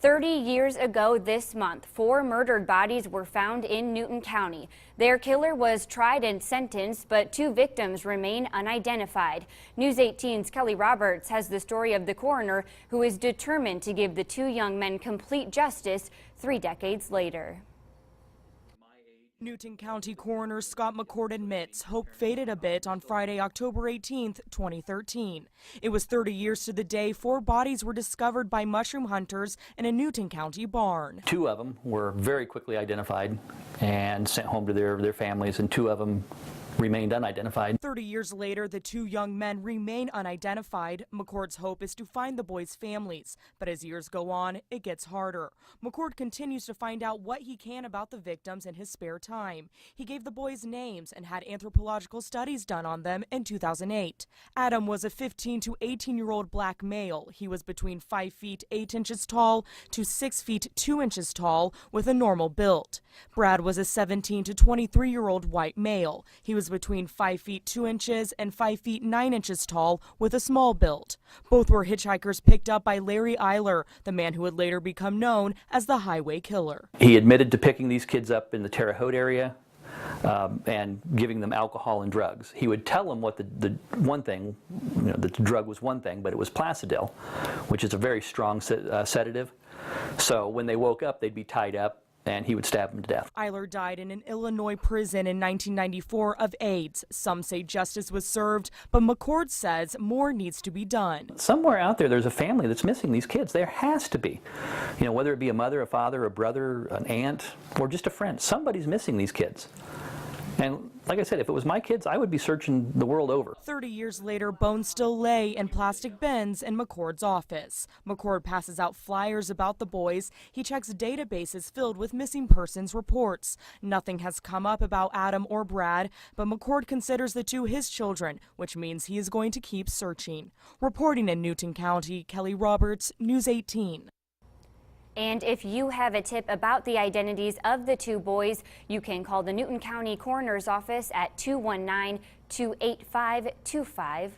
30 years ago this month, 4 murdered bodies were found in Newton County. Their killer was tried and sentenced, but 2 victims remain unidentified. News 18's Kelly Roberts has the story of the coroner who is determined to give the 2 young men complete justice 3 decades later. Newton County Coroner Scott McCord admits hope faded a bit on Friday, October 18, 2013. It was 30 years to the day 4 bodies were discovered by mushroom hunters in a Newton County barn. 2 of them were very quickly identified and sent home to their families, and 2 of them remained unidentified. 30 years later, the 2 young men remain unidentified. McCord's hope is to find the boys' families, but as years go on, it gets harder. McCord continues to find out what he can about the victims in his spare time. He gave the boys names and had anthropological studies done on them in 2008. Adam was a 15 to 18-year-old black male. He was between 5 feet 8 inches tall to 6 feet 2 inches tall with a normal build. Brad was a 17 to 23-year-old white male. He was between 5 feet 2 inches and 5 feet 9 inches tall with a small build. Both were hitchhikers picked up by Larry Eiler, the man who would later become known as the Highway Killer. He admitted to picking these kids up in the Terre Haute area and giving them alcohol and drugs. He would tell them what the one thing, that the drug was one thing, but it was Placidil, which is a very strong sedative. So when they woke up, they'd be tied up, and he would stab them to death. Eiler died in an Illinois prison in 1994 of AIDS. Some say justice was served, but McCord says more needs to be done. Somewhere out there, there's a family that's missing these kids. There has to be. Whether it be a mother, a father, a brother, an aunt, or just a friend. Somebody's missing these kids. And like I said, if it was my kids, I would be searching the world over. 30 years later, bones still lay in plastic bins in McCord's office. McCord passes out flyers about the boys. He checks databases filled with missing persons reports. Nothing has come up about Adam or Brad, but McCord considers the 2 his children, which means he is going to keep searching. Reporting in Newton County, Kelly Roberts, News 18. And if you have a tip about the identities of the 2 boys, you can call the Newton County Coroner's Office at 219-285-25